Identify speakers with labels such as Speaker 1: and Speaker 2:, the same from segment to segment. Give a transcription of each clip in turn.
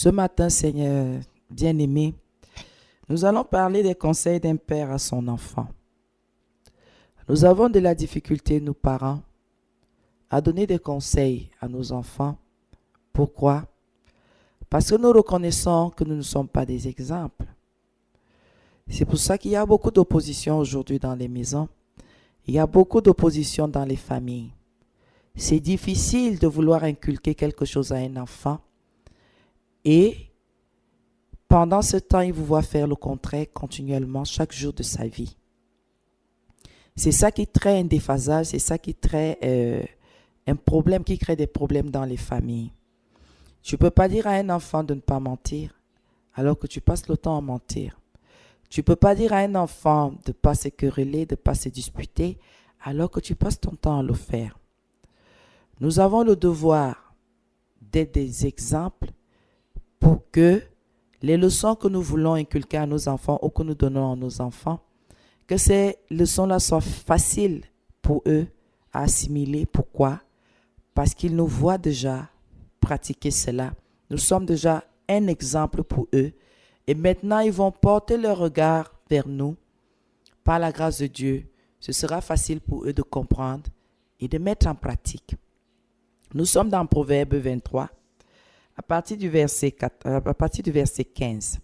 Speaker 1: Ce matin, Seigneur bien-aimé, nous allons parler des conseils d'un père à son enfant. Nous avons de la difficulté, nous parents, à donner des conseils à nos enfants. Pourquoi? Parce que nous reconnaissons que nous ne sommes pas des exemples. C'est pour ça qu'il y a beaucoup d'opposition aujourd'hui dans les maisons. Il y a beaucoup d'opposition dans les familles. C'est difficile de vouloir inculquer quelque chose à un enfant et pendant ce temps, il vous voit faire le contraire continuellement chaque jour de sa vie. C'est ça qui crée un déphasage, c'est ça qui crée un problème, qui crée des problèmes dans les familles. Tu ne peux pas dire à un enfant de ne pas mentir alors que tu passes le temps à mentir. Tu ne peux pas dire à un enfant de ne pas se quereller, de ne pas se disputer alors que tu passes ton temps à le faire. Nous avons le devoir d'être des exemples pour que les leçons que nous voulons inculquer à nos enfants ou que nous donnons à nos enfants, que ces leçons-là soient faciles pour eux à assimiler. Pourquoi? Parce qu'ils nous voient déjà pratiquer cela. Nous sommes déjà un exemple pour eux. Et maintenant, ils vont porter leur regard vers nous. Par la grâce de Dieu, ce sera facile pour eux de comprendre et de mettre en pratique. Nous sommes dans Proverbe 23, à partir du verset 15.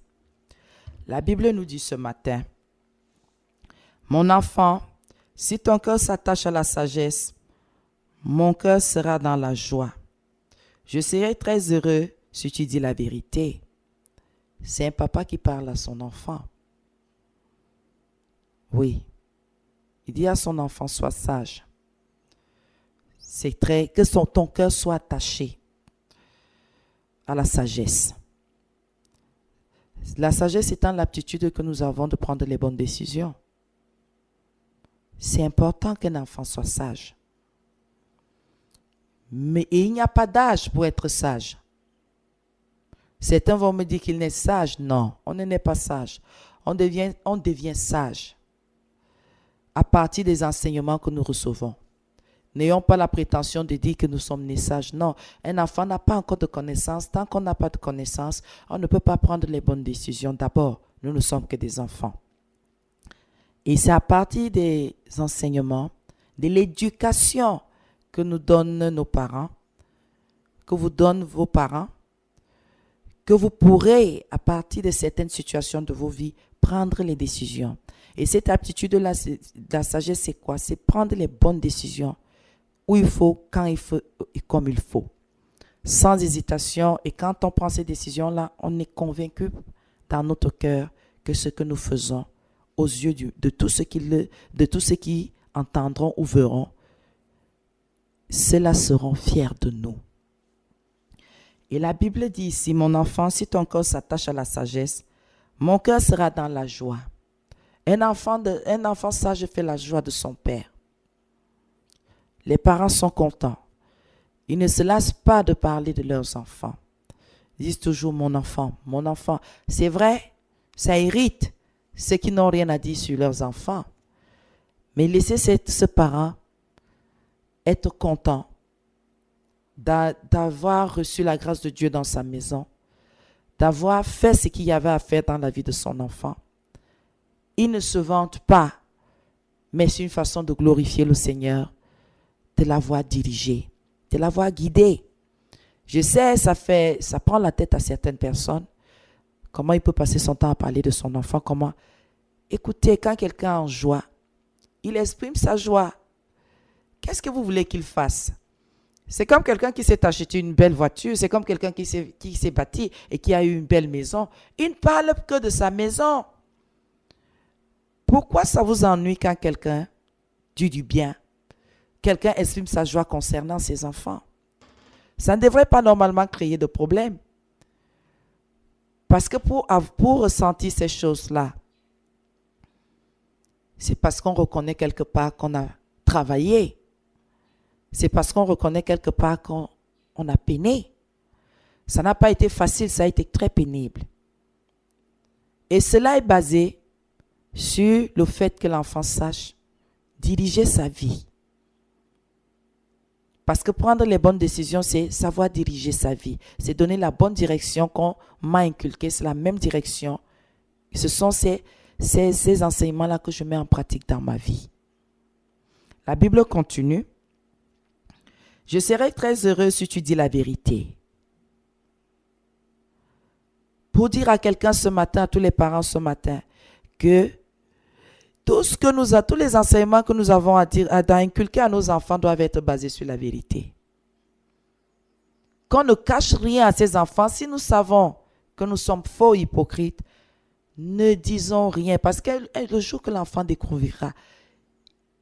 Speaker 1: La Bible nous dit ce matin, « Mon enfant, si ton cœur s'attache à la sagesse, mon cœur sera dans la joie. Je serai très heureux si tu dis la vérité. » C'est un papa qui parle à son enfant. Oui, il dit à son enfant, sois sage. C'est que ton cœur soit attaché à la sagesse. La sagesse étant l'aptitude que nous avons de prendre les bonnes décisions. C'est important qu'un enfant soit sage. Mais il n'y a pas d'âge pour être sage. Certains vont me dire qu'il n'est sage. Non, on ne n'est pas sage. On devient sage à partir des enseignements que nous recevons. N'ayons pas la prétention de dire que nous sommes nés sages. Non, un enfant n'a pas encore de connaissances. Tant qu'on n'a pas de connaissances, on ne peut pas prendre les bonnes décisions. D'abord, nous ne sommes que des enfants. Et c'est à partir des enseignements, de l'éducation que nous donnent nos parents, que vous donnent vos parents, que vous pourrez, à partir de certaines situations de vos vies, prendre les décisions. Et cette aptitude de la sagesse, c'est quoi? C'est prendre les bonnes décisions où il faut, quand il faut et comme il faut. Sans hésitation. Et quand on prend ces décisions-là, on est convaincu dans notre cœur que ce que nous faisons aux yeux de tous ceux qui entendront ou verront, ceux-là seront fiers de nous. Et la Bible dit ici, mon enfant, si ton cœur s'attache à la sagesse, mon cœur sera dans la joie. Un enfant sage fait la joie de son père. Les parents sont contents. Ils ne se lassent pas de parler de leurs enfants. Ils disent toujours mon enfant, mon enfant. C'est vrai, ça irrite ceux qui n'ont rien à dire sur leurs enfants. Mais laissez ce parent être content d'avoir reçu la grâce de Dieu dans sa maison, d'avoir fait ce qu'il y avait à faire dans la vie de son enfant. Il ne se vante pas, mais c'est une façon de glorifier le Seigneur, de l'avoir dirigé, de l'avoir guidé. Je sais, ça prend la tête à certaines personnes. Comment il peut passer son temps à parler de son enfant? Comment? Écoutez, quand quelqu'un est en joie, il exprime sa joie. Qu'est-ce que vous voulez qu'il fasse? C'est comme quelqu'un qui s'est acheté une belle voiture, c'est comme quelqu'un qui s'est bâti et qui a eu une belle maison. Il ne parle que de sa maison. Pourquoi ça vous ennuie quand quelqu'un dit du bien? Quelqu'un exprime sa joie concernant ses enfants. Ça ne devrait pas normalement créer de problème. Parce que pour ressentir ces choses-là, c'est parce qu'on reconnaît quelque part qu'on a travaillé. C'est parce qu'on reconnaît quelque part qu'on a peiné. Ça n'a pas été facile, ça a été très pénible. Et cela est basé sur le fait que l'enfant sache diriger sa vie. Parce que prendre les bonnes décisions, c'est savoir diriger sa vie. C'est donner la bonne direction qu'on m'a inculquée. C'est la même direction. Ce sont ces enseignements-là que je mets en pratique dans ma vie. La Bible continue. Je serai très heureux si tu dis la vérité. Pour dire à quelqu'un ce matin, à tous les parents ce matin, que tous les enseignements que nous avons à inculquer à nos enfants doivent être basés sur la vérité. Qu'on ne cache rien à ses enfants. Si nous savons que nous sommes faux hypocrites, ne disons rien. Parce que le jour que l'enfant découvrira,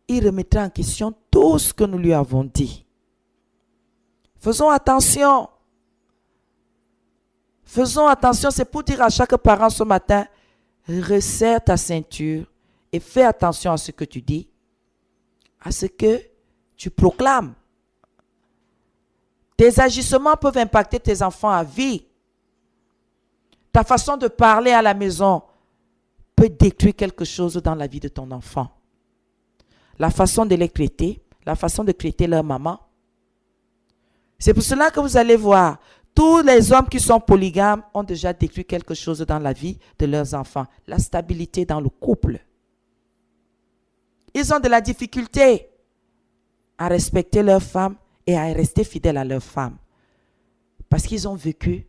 Speaker 1: il remettra en question tout ce que nous lui avons dit. Faisons attention. Faisons attention. C'est pour dire à chaque parent ce matin, resserre ta ceinture et fais attention à ce que tu dis, à ce que tu proclames. Tes agissements peuvent impacter tes enfants à vie. Ta façon de parler à la maison peut détruire quelque chose dans la vie de ton enfant. La façon de les traiter, la façon de traiter leur maman. C'est pour cela que vous allez voir, tous les hommes qui sont polygames ont déjà détruit quelque chose dans la vie de leurs enfants. La stabilité dans le couple. Ils ont de la difficulté à respecter leur femme et à rester fidèles à leur femme. Parce qu'ils ont vécu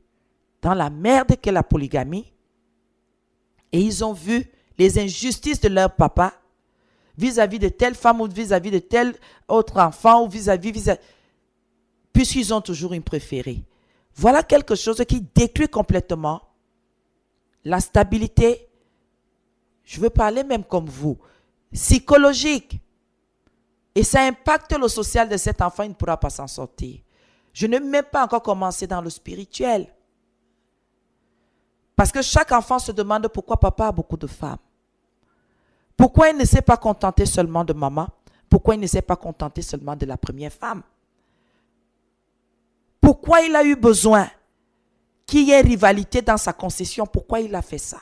Speaker 1: dans la merde qu'est la polygamie et ils ont vu les injustices de leur papa vis-à-vis de telle femme ou vis-à-vis de tel autre enfant ou puisqu'ils ont toujours une préférée. Voilà quelque chose qui détruit complètement la stabilité. Je veux parler même comme vous. Psychologique. Et ça impacte le social de cet enfant, il ne pourra pas s'en sortir. Je n'ai même pas encore commencé dans le spirituel. Parce que chaque enfant se demande pourquoi papa a beaucoup de femmes. Pourquoi il ne s'est pas contenté seulement de maman? Pourquoi il ne s'est pas contenté seulement de la première femme? Pourquoi il a eu besoin qu'il y ait rivalité dans sa concession? Pourquoi il a fait ça?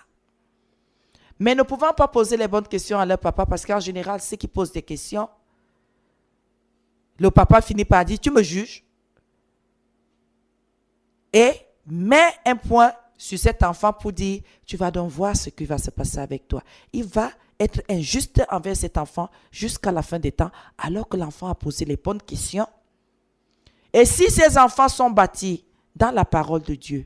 Speaker 1: Mais ne pouvant pas poser les bonnes questions à leur papa, parce qu'en général, ceux qui posent des questions, le papa finit par dire, tu me juges, et met un point sur cet enfant pour dire, tu vas donc voir ce qui va se passer avec toi. Il va être injuste envers cet enfant jusqu'à la fin des temps, alors que l'enfant a posé les bonnes questions. Et si ces enfants sont bâtis dans la parole de Dieu,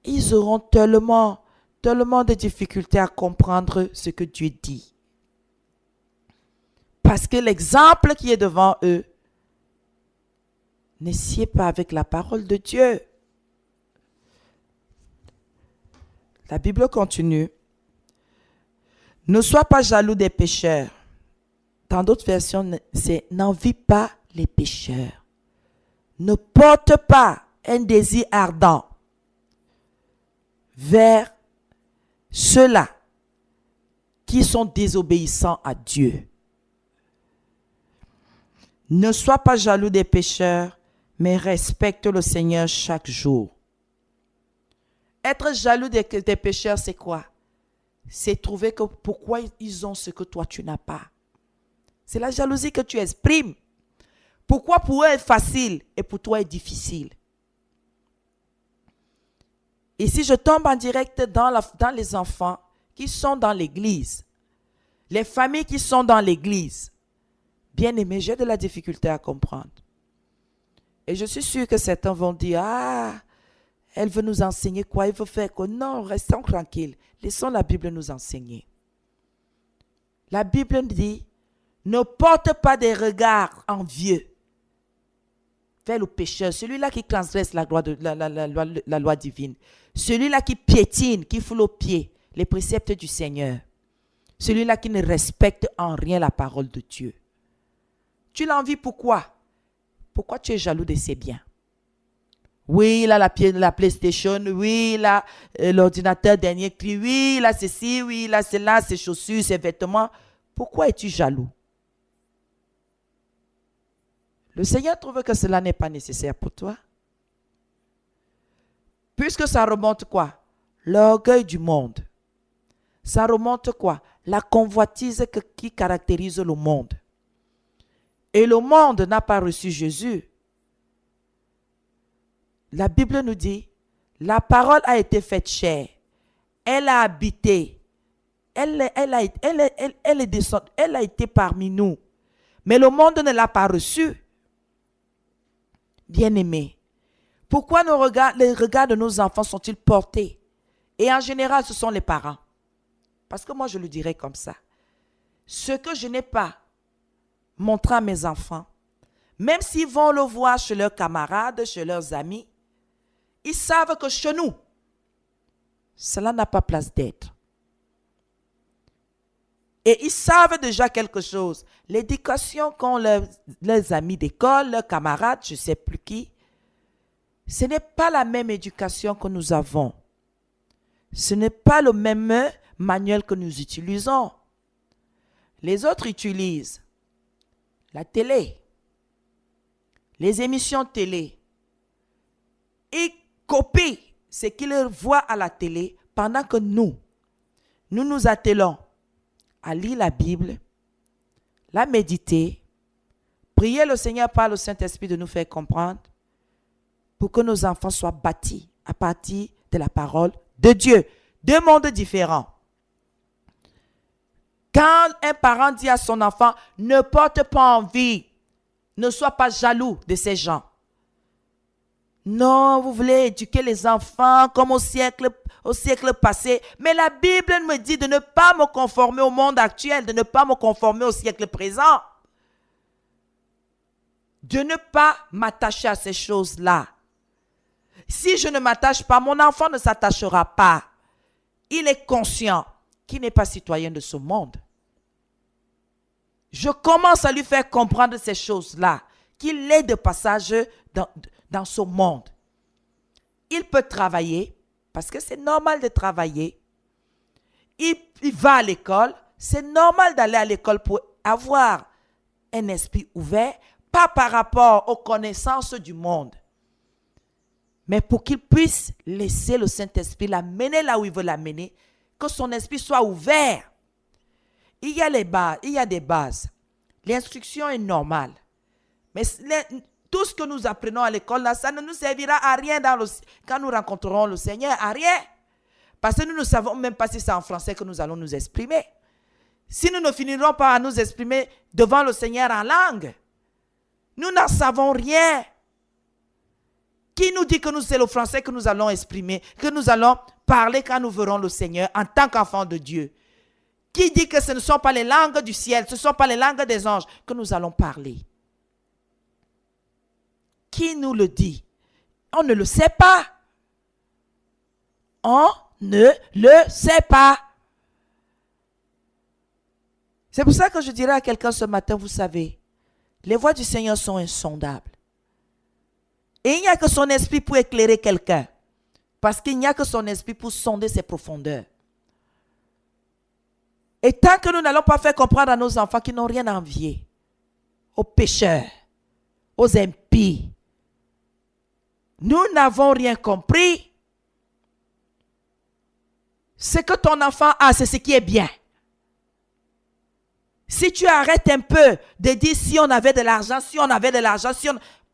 Speaker 1: ils auront tellement de difficultés à comprendre ce que Dieu dit. Parce que l'exemple qui est devant eux ne sied pas avec la parole de Dieu. La Bible continue. Ne sois pas jaloux des pécheurs. Dans d'autres versions, c'est n'envie pas les pécheurs. Ne porte pas un désir ardent vers ceux-là qui sont désobéissants à Dieu. Ne sois pas jaloux des pécheurs, mais respecte le Seigneur chaque jour. Être jaloux des pécheurs, c'est quoi? C'est trouver que pourquoi ils ont ce que toi tu n'as pas. C'est la jalousie que tu exprimes. Pourquoi pour eux est facile et pour toi est difficile? Et si je tombe en direct dans les enfants qui sont dans l'église, les familles qui sont dans l'église, bien aimé, j'ai de la difficulté à comprendre. Et je suis sûre que certains vont dire, ah, elle veut nous enseigner quoi? Elle veut faire quoi? Non, restons tranquilles. Laissons la Bible nous enseigner. La Bible dit, ne porte pas des regards envieux vers le pécheur, celui-là qui transgresse la loi divine, celui-là qui piétine, qui foule aux pieds les préceptes du Seigneur, celui-là qui ne respecte en rien la parole de Dieu. Tu l'envies pourquoi? Pourquoi tu es jaloux de ses biens? Oui, il a la PlayStation, oui, il a l'ordinateur dernier cri, oui, il a ceci, oui, il a cela, ses chaussures, ses vêtements. Pourquoi es-tu jaloux? Le Seigneur trouve que cela n'est pas nécessaire pour toi. Puisque ça remonte quoi? L'orgueil du monde. Ça remonte quoi? La convoitise qui caractérise le monde. et le monde n'a pas reçu Jésus, la Bible nous dit, la parole a été faite chair, elle a habité, elle a été parmi nous, mais le monde ne l'a pas reçu. Bien-aimés, pourquoi les regards de nos enfants sont-ils portés? Et en général, ce sont les parents. Parce que moi, je le dirais comme ça. Ce que je n'ai pas montré à mes enfants, même s'ils vont le voir chez leurs camarades, chez leurs amis, ils savent que chez nous, cela n'a pas place d'être. Et ils savent déjà quelque chose. L'éducation qu'ont leurs amis d'école, leurs camarades, je ne sais plus qui, ce n'est pas la même éducation que nous avons. Ce n'est pas le même manuel que nous utilisons. Les autres utilisent la télé, les émissions télé. Ils copient ce qu'ils voient à la télé pendant que nous nous attelons à lire la Bible, la méditer, prier le Seigneur par le Saint-Esprit de nous faire comprendre pour que nos enfants soient bâtis à partir de la parole de Dieu. Deux mondes différents. Quand un parent dit à son enfant, ne porte pas envie, ne sois pas jaloux de ces gens. Non, vous voulez éduquer les enfants comme au siècle passé. Mais la Bible me dit de ne pas me conformer au monde actuel, de ne pas me conformer au siècle présent. De ne pas m'attacher à ces choses-là. Si je ne m'attache pas, mon enfant ne s'attachera pas. Il est conscient qu'il n'est pas citoyen de ce monde. Je commence à lui faire comprendre ces choses-là, qu'il est de passage dans ce monde. Il peut travailler, parce que c'est normal de travailler. Il va à l'école, c'est normal d'aller à l'école pour avoir un esprit ouvert, pas par rapport aux connaissances du monde, mais pour qu'il puisse laisser le Saint-Esprit l'amener là où il veut l'amener, que son esprit soit ouvert. Il y a des bases. L'instruction est normale. Mais tout ce que nous apprenons à l'école, là, ça ne nous servira à rien quand nous rencontrerons le Seigneur, à rien. Parce que nous ne savons même pas si c'est en français que nous allons nous exprimer. Si nous ne finirons pas à nous exprimer devant le Seigneur en langue, nous n'en savons rien. Qui nous dit que c'est le français que nous allons exprimer, que nous allons parler quand nous verrons le Seigneur en tant qu'enfants de Dieu? Qui dit que ce ne sont pas les langues du ciel, ce ne sont pas les langues des anges que nous allons parler? Qui nous le dit? On ne le sait pas. On ne le sait pas. C'est pour ça que je dirais à quelqu'un ce matin, vous savez, les voies du Seigneur sont insondables. Et il n'y a que son esprit pour éclairer quelqu'un. Parce qu'il n'y a que son esprit pour sonder ses profondeurs. Et tant que nous n'allons pas faire comprendre à nos enfants qu'ils n'ont rien à envier aux pécheurs, aux impies, nous n'avons rien compris. Ce que ton enfant a, c'est ce qui est bien. Si tu arrêtes un peu de dire si on avait de l'argent,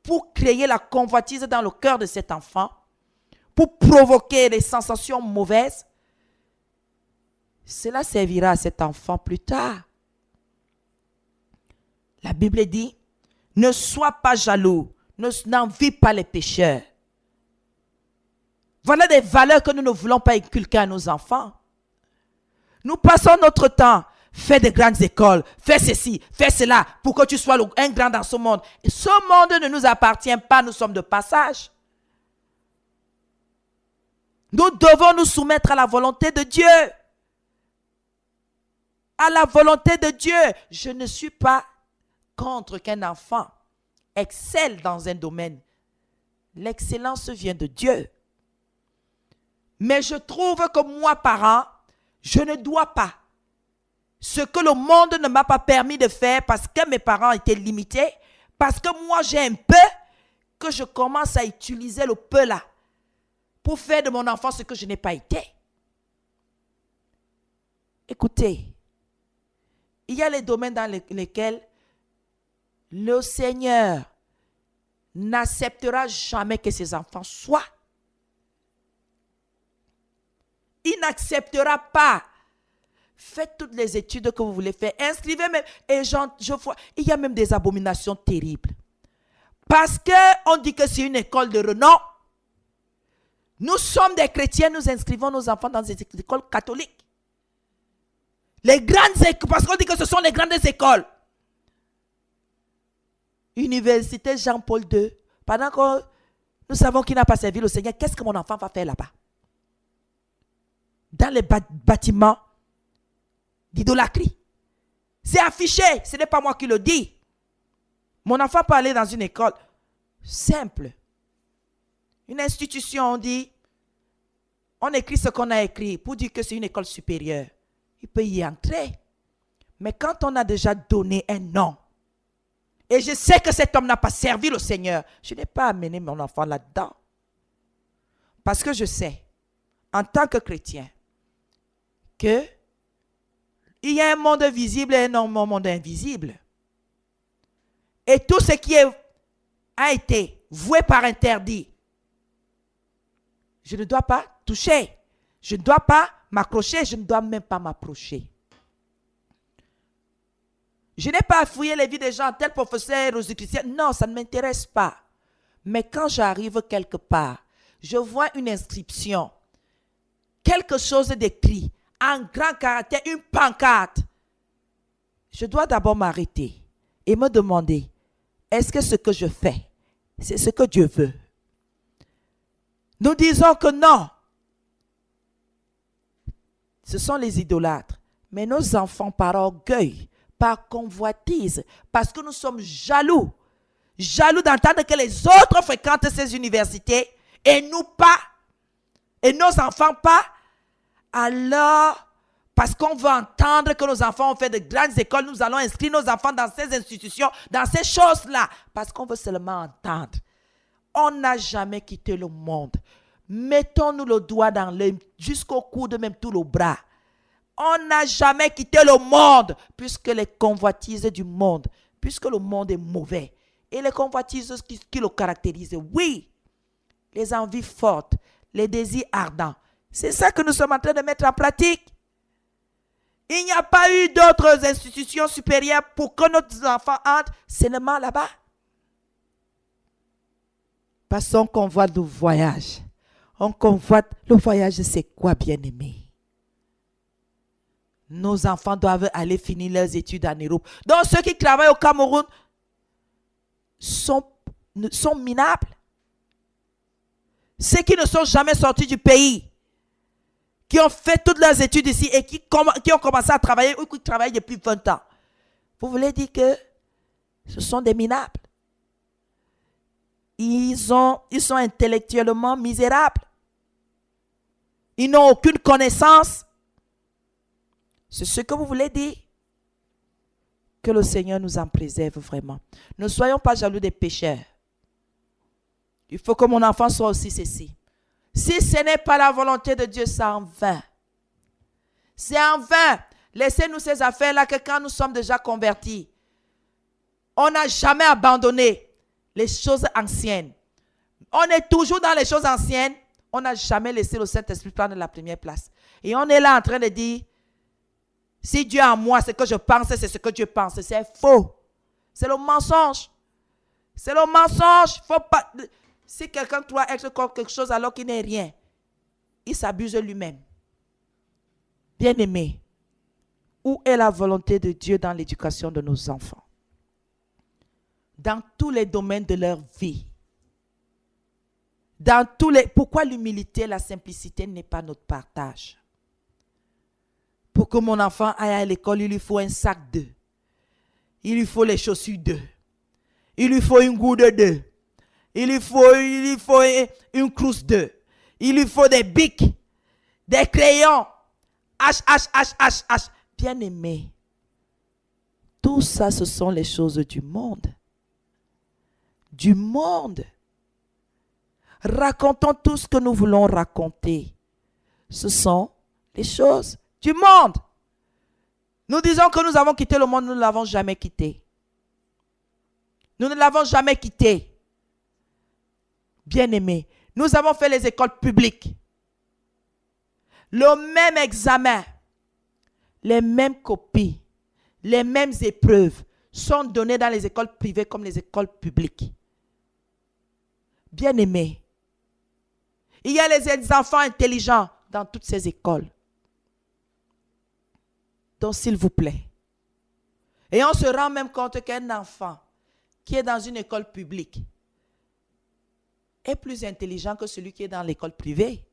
Speaker 1: pour créer la convoitise dans le cœur de cet enfant, pour provoquer des sensations mauvaises, cela servira à cet enfant plus tard. La Bible dit, ne sois pas jaloux, n'envie pas les pécheurs. Voilà des valeurs que nous ne voulons pas inculquer à nos enfants. Nous passons notre temps, fais de grandes écoles, fais ceci, fais cela, pour que tu sois un grand dans ce monde. Et ce monde ne nous appartient pas, nous sommes de passage. Nous devons nous soumettre à la volonté de Dieu. À la volonté de Dieu. Je ne suis pas contre qu'un enfant excelle dans un domaine. L'excellence vient de Dieu. Mais je trouve que moi, parent, je ne dois pas. Ce que le monde ne m'a pas permis de faire parce que mes parents étaient limités, parce que moi j'ai un peu, que je commence à utiliser le peu là pour faire de mon enfant ce que je n'ai pas été. Écoutez, il y a les domaines dans lesquels Le Seigneur n'acceptera jamais que ses enfants soient. Il n'acceptera pas. Faites toutes les études que vous voulez faire. Inscrivez même. Et je vois, il y a même des abominations terribles. Parce qu'on dit que c'est une école de renom. Nous sommes des chrétiens, nous inscrivons nos enfants dans des écoles catholiques. Les grandes écoles, parce qu'on dit que ce sont les grandes écoles. Université Jean-Paul II. Pendant que nous savons qu'il n'a pas servi le Seigneur, qu'est-ce que mon enfant va faire là-bas? Dans les bâtiments d'idolâtrie. C'est affiché, ce n'est pas moi qui le dis. Mon enfant peut aller dans une école simple. Une institution, on écrit ce qu'on a écrit pour dire que c'est une école supérieure. Il peut y entrer. Mais quand on a déjà donné un nom, et je sais que cet homme n'a pas servi le Seigneur, je n'ai pas amené mon enfant là-dedans. Parce que je sais, en tant que chrétien, qu'il y a un monde visible et un monde invisible. Et tout ce qui a été voué par interdit, je ne dois pas toucher. Je ne dois pas m'accrocher. Je ne dois même pas m'approcher. Je n'ai pas à fouiller les vies des gens, tel professeur aux chrétiens. Non, ça ne m'intéresse pas. Mais quand j'arrive quelque part, je vois une inscription, quelque chose d'écrit, en grand caractère, une pancarte. Je dois d'abord m'arrêter et me demander, est-ce que ce que je fais, c'est ce que Dieu veut? Nous disons que non. Ce sont les idolâtres. Mais nos enfants, par orgueil, par convoitise, parce que nous sommes jaloux. Jaloux d'entendre que les autres fréquentent ces universités et nous pas. Et nos enfants pas. Alors, parce qu'on veut entendre que nos enfants ont fait de grandes écoles, nous allons inscrire nos enfants dans ces institutions, dans ces choses-là. Parce qu'on veut seulement entendre. On n'a jamais quitté le monde. Mettons-nous le doigt dans l'œil, jusqu'au coude, même tout le bras. On n'a jamais quitté le monde, puisque les convoitises du monde, puisque le monde est mauvais. Et les convoitises qui le caractérisent, oui, les envies fortes, les désirs ardents. C'est ça que nous sommes en train de mettre en pratique. Il n'y a pas eu d'autres institutions supérieures pour que nos enfants entrent seulement là-bas. Passons convoite le voyage. On convoite le voyage, c'est quoi, bien-aimé? Nos enfants doivent aller finir leurs études en Europe. Donc ceux qui travaillent au Cameroun sont minables. Ceux qui ne sont jamais sortis du pays, qui ont fait toutes leurs études ici et qui ont commencé à travailler ou qui travaillent depuis 20 ans. Vous voulez dire que ce sont des minables? Ils sont intellectuellement misérables. Ils n'ont aucune connaissance. C'est ce que vous voulez dire? Que le Seigneur nous en préserve vraiment. Ne soyons pas jaloux des pécheurs. Il faut que mon enfant soit aussi ceci. Si ce n'est pas la volonté de Dieu, c'est en vain. C'est en vain. Laissez-nous ces affaires-là que quand nous sommes déjà convertis, on n'a jamais abandonné les choses anciennes. On est toujours dans les choses anciennes. On n'a jamais laissé le Saint-Esprit prendre la première place. Et on est là en train de dire, si Dieu est en moi, ce que je pense, c'est ce que Dieu pense. C'est faux. C'est le mensonge. C'est le mensonge. Faut pas... Si quelqu'un doit être comme quelque chose alors qu'il n'est rien, il s'abuse lui-même. Bien-aimé, où est la volonté de Dieu dans l'éducation de nos enfants? Dans tous les domaines de leur vie. Pourquoi l'humilité et la simplicité n'est pas notre partage? Pour que mon enfant aille à l'école, il lui faut un sac d'œufs. Il lui faut les chaussures d'œufs. Il lui faut une gourde d'œufs. Il lui faut une trousse d'œufs. Il lui faut des bics, des crayons. H. Bien-aimé, tout ça, ce sont les choses du monde. Du monde. Racontons tout ce que nous voulons raconter. Ce sont les choses du monde. Nous disons que nous avons quitté le monde, nous ne l'avons jamais quitté. Nous ne l'avons jamais quitté. Bien-aimés, nous avons fait les écoles publiques. Le même examen, les mêmes copies, les mêmes épreuves sont données dans les écoles privées comme les écoles publiques. Bien-aimés, il y a les enfants intelligents dans toutes ces écoles. Donc, s'il vous plaît. Et on se rend même compte qu'un enfant qui est dans une école publique est plus intelligent que celui qui est dans l'école privée.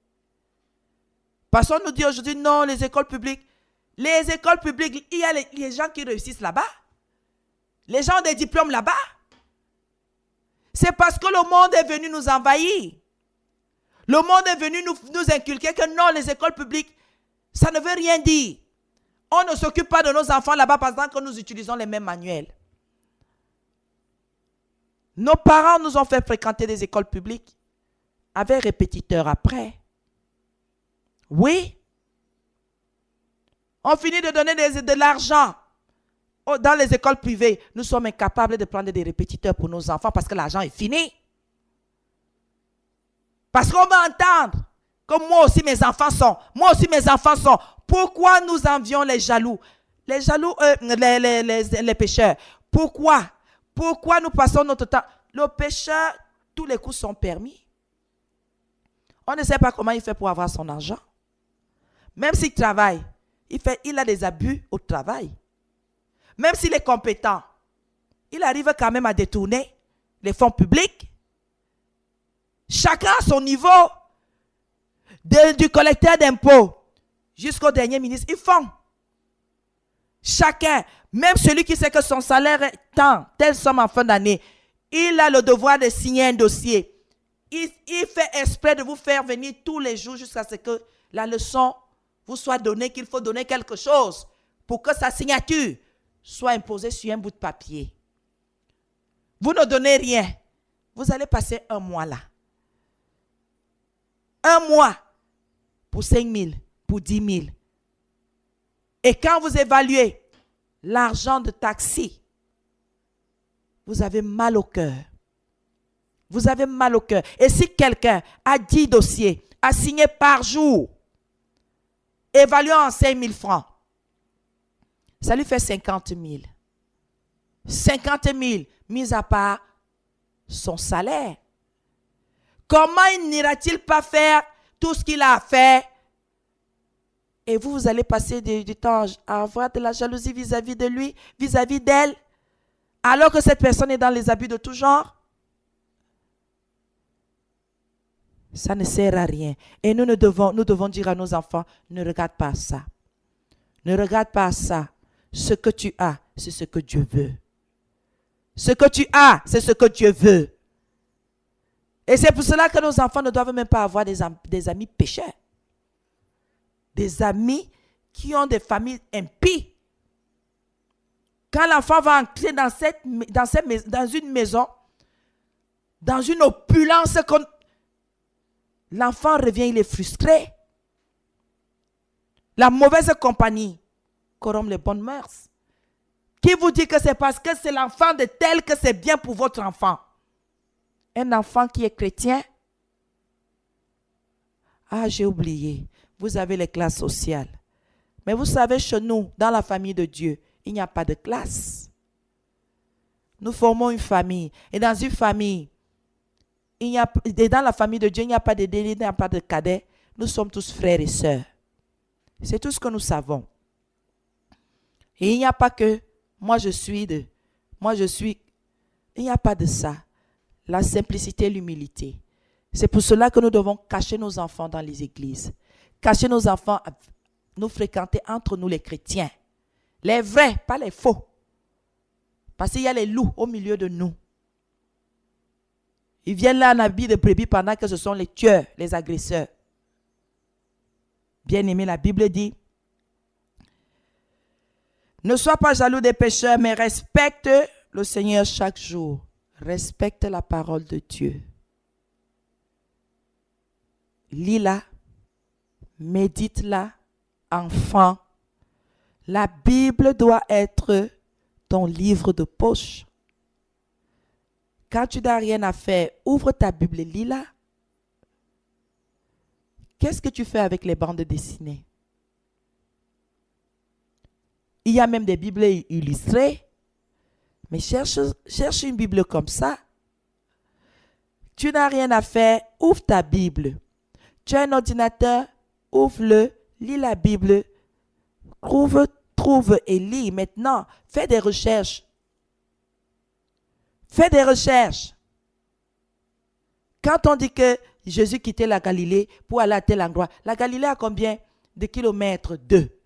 Speaker 1: Parce qu'on nous dit aujourd'hui, non, les écoles publiques, il y a les gens qui réussissent là-bas. Les gens ont des diplômes là-bas. C'est parce que le monde est venu nous envahir. Le monde est venu nous inculquer que non, les écoles publiques, ça ne veut rien dire. On ne s'occupe pas de nos enfants là-bas pendant que nous utilisons les mêmes manuels. Nos parents nous ont fait fréquenter des écoles publiques avec répétiteurs après. Oui. On finit de donner de l'argent dans les écoles privées. Nous sommes incapables de prendre des répétiteurs pour nos enfants parce que l'argent est fini. Parce qu'on va entendre que moi aussi mes enfants sont. Pourquoi nous envions les jaloux? Les jaloux, les pécheurs. Pourquoi? Pourquoi nous passons notre temps? Le pécheur, tous les coups sont permis. On ne sait pas comment il fait pour avoir son argent. Même s'il travaille, il a des abus au travail. Même s'il est compétent, il arrive quand même à détourner les fonds publics. Chacun à son niveau, du collecteur d'impôts jusqu'au dernier ministre, ils font. Chacun, même celui qui sait que son salaire est telle somme en fin d'année, il a le devoir de signer un dossier. Il fait exprès de vous faire venir tous les jours jusqu'à ce que la leçon vous soit donnée, qu'il faut donner quelque chose pour que sa signature soit imposée sur un bout de papier. Vous ne donnez rien. Vous allez passer un mois là. Un mois pour 5 000, pour 10 000. Et quand vous évaluez l'argent de taxi, vous avez mal au cœur. Vous avez mal au cœur. Et si quelqu'un a 10 dossiers à signer par jour, évaluant en 5 000 francs, ça lui fait 50 000. 50 000 mis à part son salaire. Comment n'ira-t-il pas faire tout ce qu'il a à faire? Et vous allez passer du temps à avoir de la jalousie vis-à-vis de lui, vis-à-vis d'elle, alors que cette personne est dans les abus de tout genre. Ça ne sert à rien. Et nous devons dire à nos enfants, ne regarde pas ça. Ne regarde pas ça. Ce que tu as, c'est ce que Dieu veut. Ce que tu as, c'est ce que Dieu veut. Et c'est pour cela que nos enfants ne doivent même pas avoir des amis pécheurs. Des amis qui ont des familles impies. Quand l'enfant va entrer dans une maison, dans une opulence, l'enfant revient, il est frustré. La mauvaise compagnie corrompt les bonnes mœurs. Qui vous dit que c'est parce que c'est l'enfant de tel que c'est bien pour votre enfant? Un enfant qui est chrétien? Ah, j'ai oublié. Vous avez les classes sociales. Mais vous savez, chez nous, dans la famille de Dieu, il n'y a pas de classe. Nous formons une famille. Et dans une famille, dans la famille de Dieu, il n'y a pas de délit, il n'y a pas de cadet. Nous sommes tous frères et sœurs. C'est tout ce que nous savons. Et il n'y a pas que il n'y a pas de ça. La simplicité et l'humilité. C'est pour cela que nous devons cacher nos enfants dans les églises. Cacher nos enfants, nous fréquenter entre nous les chrétiens. Les vrais, pas les faux. Parce qu'il y a les loups au milieu de nous. Ils viennent là en habit de brebis pendant que ce sont les tueurs, les agresseurs. Bien-aimé, la Bible dit, ne sois pas jaloux des pécheurs, mais respecte le Seigneur chaque jour. Respecte la parole de Dieu. Lis-la, médite-la, enfant. La Bible doit être ton livre de poche. Quand tu n'as rien à faire, ouvre ta Bible et lis-la. Qu'est-ce que tu fais avec les bandes dessinées? Il y a même des Bibles illustrées. Mais cherche une Bible comme ça. Tu n'as rien à faire, ouvre ta Bible. Tu as un ordinateur, ouvre-le, lis la Bible, trouve et lis. Maintenant, fais des recherches. Fais des recherches. Quand on dit que Jésus quittait la Galilée pour aller à tel endroit, la Galilée a combien de kilomètres? 2.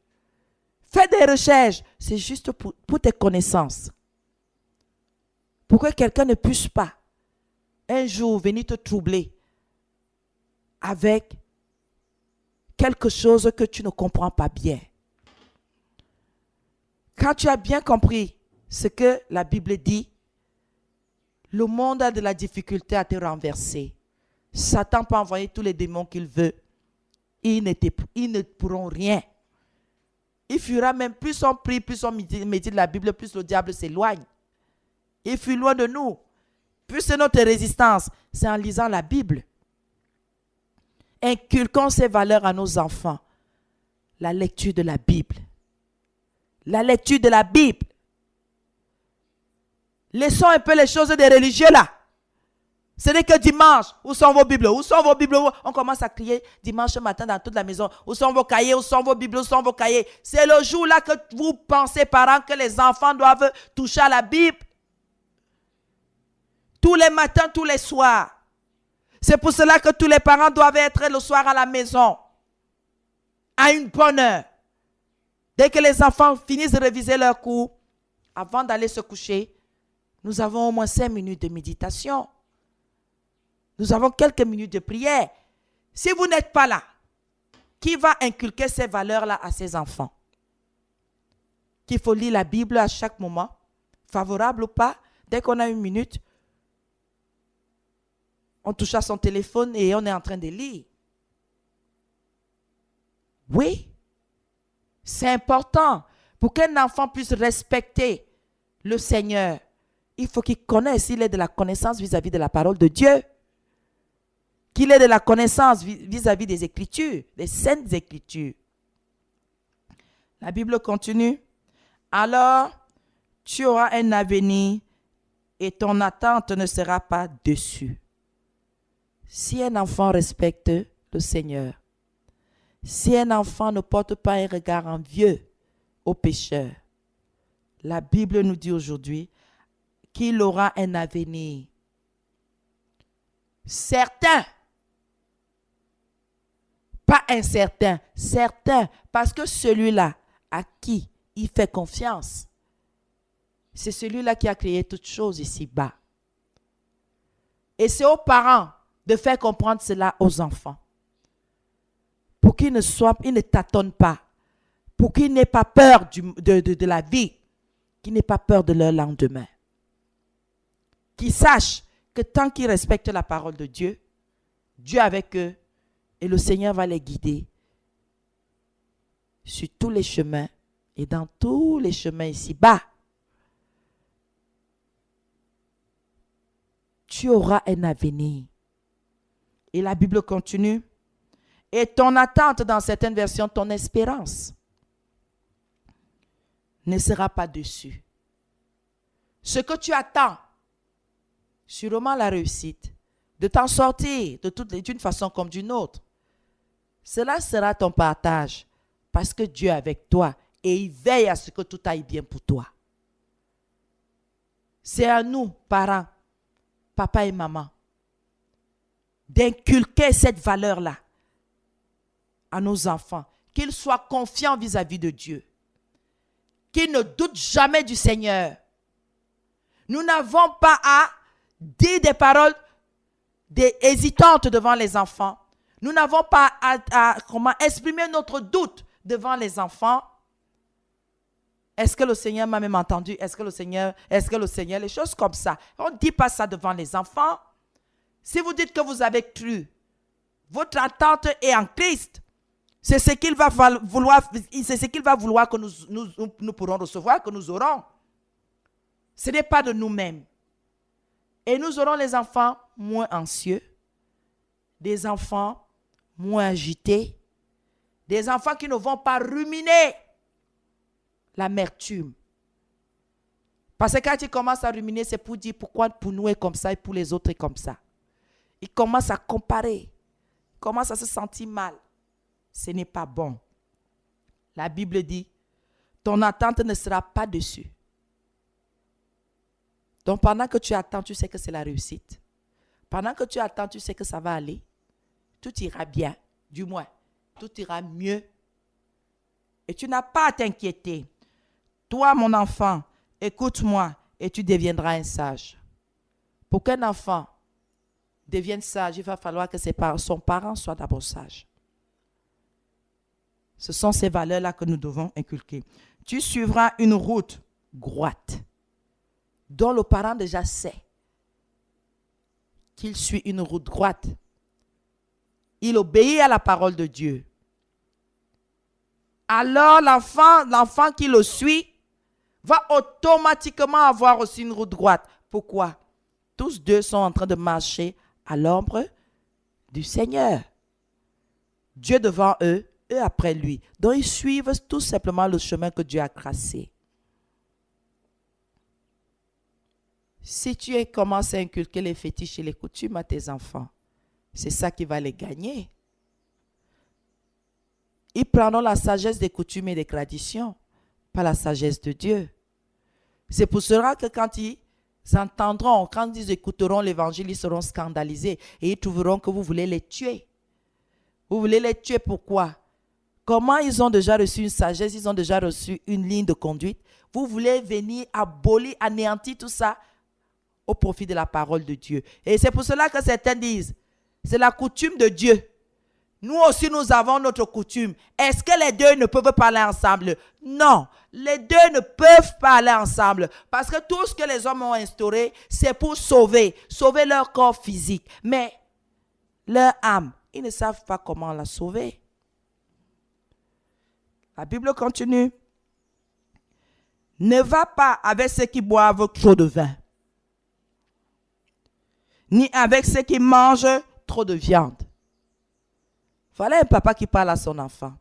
Speaker 1: Fais des recherches. C'est juste pour tes connaissances. Pour que quelqu'un ne puisse pas un jour venir te troubler avec quelque chose que tu ne comprends pas bien. Quand tu as bien compris ce que la Bible dit, le monde a de la difficulté à te renverser. Satan peut envoyer tous les démons qu'il veut. Ils ne pourront rien. Il fuira même, plus on prie, plus on médite la Bible, plus le diable s'éloigne. Il fuit loin de nous. Plus c'est notre résistance, c'est en lisant la Bible. Inculquons ces valeurs à nos enfants. La lecture de la Bible. La lecture de la Bible. Laissons un peu les choses des religieux là. Ce n'est que dimanche. Où sont vos Bibles? Où sont vos Bibles? On commence à crier dimanche matin dans toute la maison. Où sont vos cahiers? Où sont vos Bibles? Où sont vos cahiers? C'est le jour là que vous pensez, parents, que les enfants doivent toucher à la Bible. Tous les matins, tous les soirs. C'est pour cela que tous les parents doivent être le soir à la maison. À une bonne heure. Dès que les enfants finissent de réviser leur cours, avant d'aller se coucher, nous avons au moins 5 minutes de méditation. Nous avons quelques minutes de prière. Si vous n'êtes pas là, qui va inculquer ces valeurs-là à ses enfants? Qu'il faut lire la Bible à chaque moment, favorable ou pas, dès qu'on a une minute, on touche à son téléphone et on est en train de lire. Oui, c'est important. Pour qu'un enfant puisse respecter le Seigneur, il faut qu'il connaisse, il ait de la connaissance vis-à-vis de la parole de Dieu. Qu'il ait de la connaissance vis-à-vis des Écritures, des Saintes Écritures. La Bible continue. Alors, tu auras un avenir et ton attente ne sera pas déçue. Si un enfant respecte le Seigneur, si un enfant ne porte pas un regard envieux aux pécheurs, la Bible nous dit aujourd'hui qu'il aura un avenir certain, pas incertain, certain, parce que celui-là à qui il fait confiance, c'est celui-là qui a créé toutes choses ici-bas. Et c'est aux parents de faire comprendre cela aux enfants. Pour qu'ils ne tâtonnent pas. Pour qu'ils n'aient pas peur de la vie. Qu'ils n'aient pas peur de leur lendemain. Qu'ils sachent que tant qu'ils respectent la parole de Dieu, Dieu avec eux, et le Seigneur va les guider sur tous les chemins et dans tous les chemins ici-bas. Tu auras un avenir. Et la Bible continue. Et ton attente, dans certaines versions, ton espérance ne sera pas déçue. Ce que tu attends, sûrement la réussite, de t'en sortir d'une façon comme d'une autre, cela sera ton partage parce que Dieu est avec toi et il veille à ce que tout aille bien pour toi. C'est à nous, parents, papa et maman, d'inculquer cette valeur-là à nos enfants, qu'ils soient confiants vis-à-vis de Dieu, qu'ils ne doutent jamais du Seigneur. Nous n'avons pas à dire des paroles hésitantes devant les enfants. Nous n'avons pas à exprimer notre doute devant les enfants. Est-ce que le Seigneur m'a même entendu? Est-ce que le Seigneur, les choses comme ça. On ne dit pas ça devant les enfants. Si vous dites que vous avez cru, votre attente est en Christ. C'est ce qu'il va vouloir que nous pourrons recevoir, que nous aurons. Ce n'est pas de nous-mêmes. Et nous aurons les enfants moins anxieux, des enfants moins agités, des enfants qui ne vont pas ruminer l'amertume. Parce que quand ils commencent à ruminer, c'est pour dire pourquoi pour nous est comme ça et pour les autres est comme ça. Ils commencent à comparer, ils commencent à se sentir mal. Ce n'est pas bon. La Bible dit, ton attente ne sera pas dessus. Donc pendant que tu attends, tu sais que c'est la réussite. Pendant que tu attends, tu sais que ça va aller. Tout ira bien, du moins, tout ira mieux. Et tu n'as pas à t'inquiéter. Toi, mon enfant, écoute-moi et tu deviendras un sage. Pour qu'un enfant devienne sage, il va falloir que son parent soit d'abord sage. Ce sont ces valeurs-là que nous devons inculquer. Tu suivras une route droite, dont le parent déjà sait qu'il suit une route droite. Il obéit à la parole de Dieu. Alors l'enfant qui le suit va automatiquement avoir aussi une route droite. Pourquoi? Tous deux sont en train de marcher à l'ombre du Seigneur. Dieu devant eux, eux après lui. Donc ils suivent tout simplement le chemin que Dieu a tracé. Si tu commences à inculquer les fétiches et les coutumes à tes enfants, c'est ça qui va les gagner. Ils prendront la sagesse des coutumes et des traditions, pas la sagesse de Dieu. C'est pour cela que quand ils entendront, quand ils écouteront l'évangile, ils seront scandalisés et ils trouveront que vous voulez les tuer. Vous voulez les tuer pourquoi? Comment ils ont déjà reçu une sagesse, ils ont déjà reçu une ligne de conduite. Vous voulez venir abolir, anéantir tout ça au profit de la parole de Dieu. Et c'est pour cela que certains disent, c'est la coutume de Dieu. Nous aussi, nous avons notre coutume. Est-ce que les deux ne peuvent parler ensemble? Non, les deux ne peuvent pas aller ensemble. Parce que tout ce que les hommes ont instauré, c'est pour sauver leur corps physique. Mais leur âme, ils ne savent pas comment la sauver. La Bible continue. Ne va pas avec ceux qui boivent trop de vin, ni avec ceux qui mangent trop de viande. Voilà un papa qui parle à son enfant.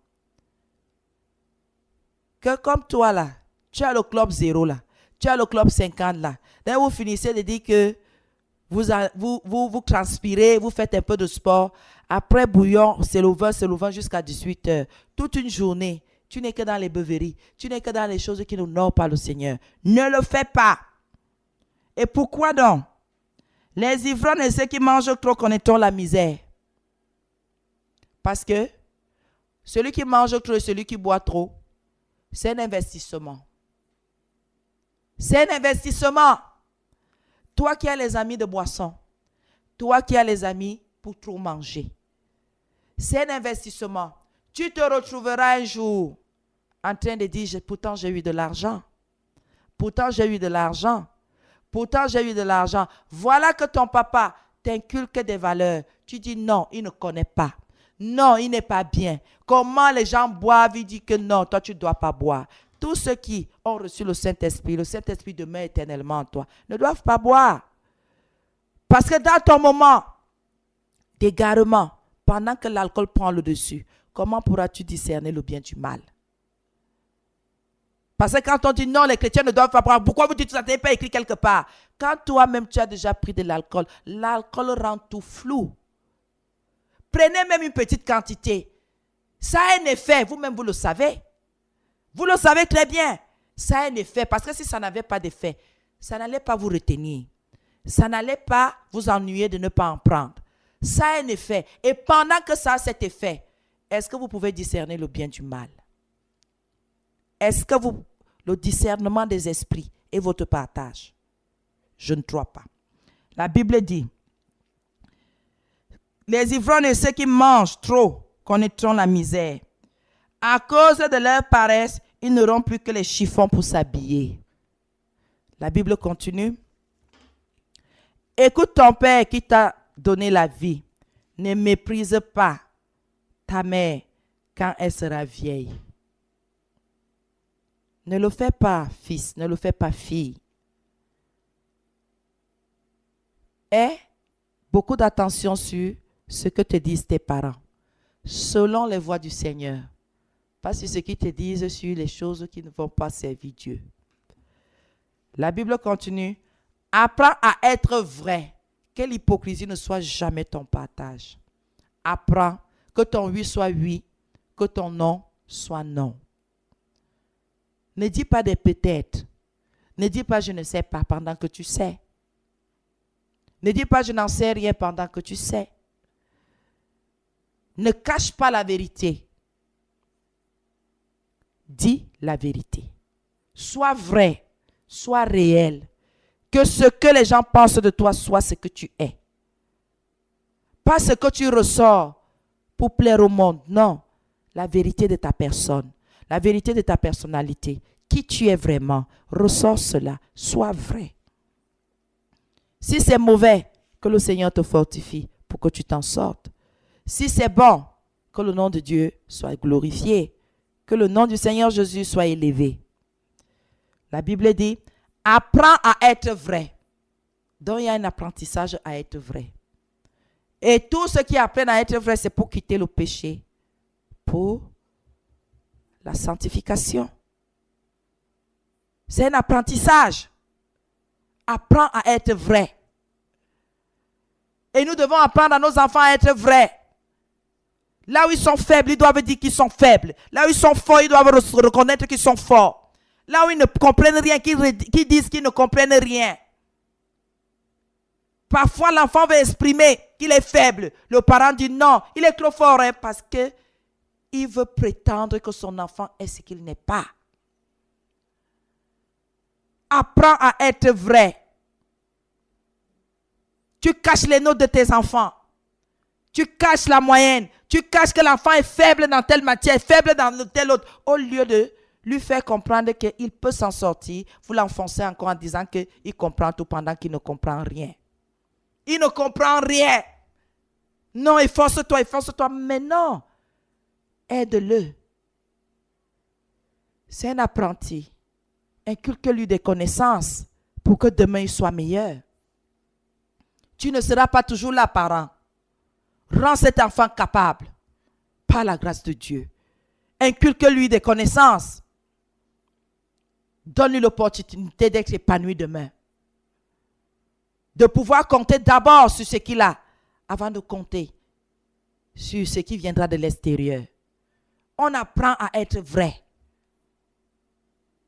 Speaker 1: Que comme toi là, tu as le club 0 là, tu as le club 50 là. Là, vous finissez de dire que vous transpirez, vous faites un peu de sport. Après bouillon, c'est le vin jusqu'à 18 heures. Toute une journée, tu n'es que dans les beuveries. Tu n'es que dans les choses qui n'honorent pas le Seigneur. Ne le fais pas. Et pourquoi donc? Les ivrognes et ceux qui mangent trop connaîtront la misère. Parce que celui qui mange trop et celui qui boit trop, c'est un investissement. C'est un investissement. Toi qui as les amis de boisson, toi qui as les amis pour trop manger, c'est un investissement. Tu te retrouveras un jour en train de dire, pourtant j'ai eu de l'argent. Pourtant j'ai eu de l'argent. Pourtant j'ai eu de l'argent. Voilà que ton papa t'inculque des valeurs. Tu dis non, il ne connaît pas. Non, il n'est pas bien. Comment les gens boivent, il dit que non, toi tu ne dois pas boire. Tous ceux qui ont reçu le Saint-Esprit demeure éternellement en toi, ne doivent pas boire. Parce que dans ton moment d'égarement, pendant que l'alcool prend le dessus, comment pourras-tu discerner le bien du mal? Parce que quand on dit non, les chrétiens ne doivent pas boire, pourquoi vous dites que ça n'est pas écrit quelque part? Quand toi-même tu as déjà pris de l'alcool, l'alcool rend tout flou. Prenez même une petite quantité. Ça a un effet, vous-même vous le savez. Vous le savez très bien. Ça a un effet, parce que si ça n'avait pas d'effet, ça n'allait pas vous retenir. Ça n'allait pas vous ennuyer de ne pas en prendre. Ça a un effet. Et pendant que ça a cet effet, est-ce que vous pouvez discerner le bien du mal? Est-ce que le discernement des esprits est votre partage? Je ne crois pas. La Bible dit, les ivrognes et ceux qui mangent trop connaîtront la misère. À cause de leur paresse, ils n'auront plus que les chiffons pour s'habiller. La Bible continue. Écoute ton père qui t'a donné la vie. Ne méprise pas ta mère quand elle sera vieille. Ne le fais pas, fils. Ne le fais pas, fille. Aie beaucoup d'attention sur ce que te disent tes parents, selon les voies du Seigneur. Pas sur ce qu'ils te disent sur les choses qui ne vont pas servir Dieu. La Bible continue. Apprends à être vrai. Que l'hypocrisie ne soit jamais ton partage. Apprends que ton oui soit oui, que ton non soit non. Ne dis pas des peut-être. Ne dis pas je ne sais pas pendant que tu sais. Ne dis pas je n'en sais rien pendant que tu sais. Ne cache pas la vérité. Dis la vérité. Sois vrai, sois réel. Que ce que les gens pensent de toi soit ce que tu es. Pas ce que tu ressors pour plaire au monde. Non, la vérité de ta personne, la vérité de ta personnalité. Qui tu es vraiment, ressors cela, sois vrai. Si c'est mauvais, que le Seigneur te fortifie pour que tu t'en sortes. Si c'est bon, que le nom de Dieu soit glorifié. Que le nom du Seigneur Jésus soit élevé. La Bible dit, apprends à être vrai. Donc il y a un apprentissage à être vrai. Et tous ceux qui apprennent à être vrai, c'est pour quitter le péché, pour la sanctification. C'est un apprentissage. Apprends à être vrai. Et nous devons apprendre à nos enfants à être vrais. Là où ils sont faibles, ils doivent dire qu'ils sont faibles. Là où ils sont forts, ils doivent reconnaître qu'ils sont forts. Là où ils ne comprennent rien, qu'ils disent qu'ils ne comprennent rien. Parfois, l'enfant veut exprimer qu'il est faible. Le parent dit non, il est trop fort parce qu'il veut prétendre que son enfant est ce qu'il n'est pas. Apprends à être vrai. Tu caches les notes de tes enfants. Tu caches la moyenne. Tu caches que l'enfant est faible dans telle matière, faible dans telle autre. Au lieu de lui faire comprendre qu'il peut s'en sortir, vous l'enfoncez encore en disant qu'il comprend tout pendant qu'il ne comprend rien. Il ne comprend rien. Non, efforce-toi, efforce-toi. Mais non. Aide-le. C'est un apprenti. Inculque-lui des connaissances pour que demain il soit meilleur. Tu ne seras pas toujours là, parent. Rends cet enfant capable par la grâce de Dieu. Inculque-lui des connaissances. Donne-lui l'opportunité d'être épanoui demain. De pouvoir compter d'abord sur ce qu'il a avant de compter sur ce qui viendra de l'extérieur. On apprend à être vrai.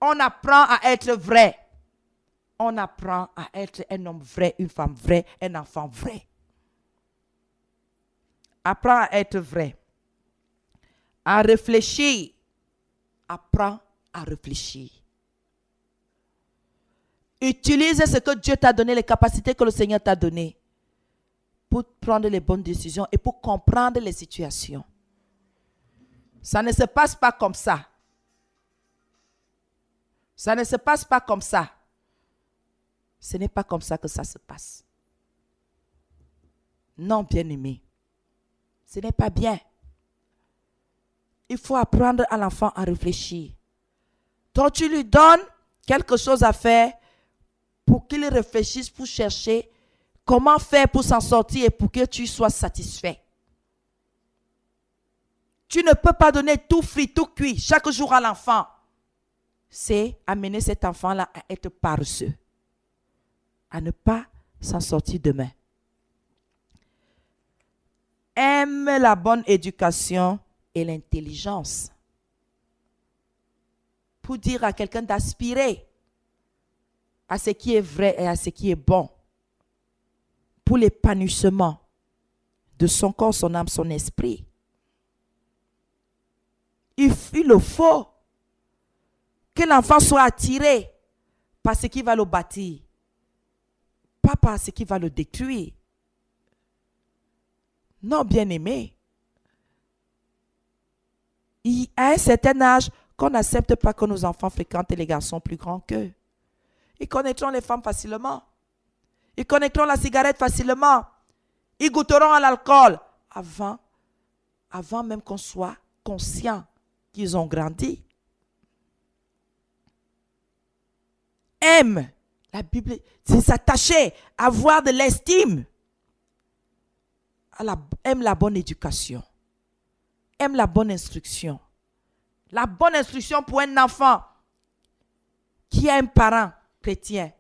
Speaker 1: On apprend à être vrai. On apprend à être un homme vrai, une femme vraie, un enfant vrai. Apprends à être vrai. À réfléchir. Apprends à réfléchir. Utilise ce que Dieu t'a donné, les capacités que le Seigneur t'a données pour prendre les bonnes décisions et pour comprendre les situations. Ça ne se passe pas comme ça. Ça ne se passe pas comme ça. Ce n'est pas comme ça que ça se passe. Non, bien-aimé. Ce n'est pas bien. Il faut apprendre à l'enfant à réfléchir. Donc tu lui donnes quelque chose à faire pour qu'il réfléchisse, pour chercher comment faire pour s'en sortir et pour que tu sois satisfait. Tu ne peux pas donner tout frit, tout cuit chaque jour à l'enfant. C'est amener cet enfant-là à être paresseux, à ne pas s'en sortir demain. Aime la bonne éducation et l'intelligence. Pour dire à quelqu'un d'aspirer à ce qui est vrai et à ce qui est bon. Pour l'épanouissement de son corps, son âme, son esprit. Il le faut que l'enfant soit attiré par ce qui va le bâtir, pas par ce qui va le détruire. Non, bien-aimé. À un certain âge, qu'on n'accepte pas que nos enfants fréquentent les garçons plus grands qu'eux. Ils connaîtront les femmes facilement. Ils connaîtront la cigarette facilement. Ils goûteront à l'alcool avant même qu'on soit conscient qu'ils ont grandi. Aime La Bible, c'est s'attacher à avoir de l'estime. Aime la bonne éducation. Aime la bonne instruction. La bonne instruction pour un enfant qui a un parent chrétien.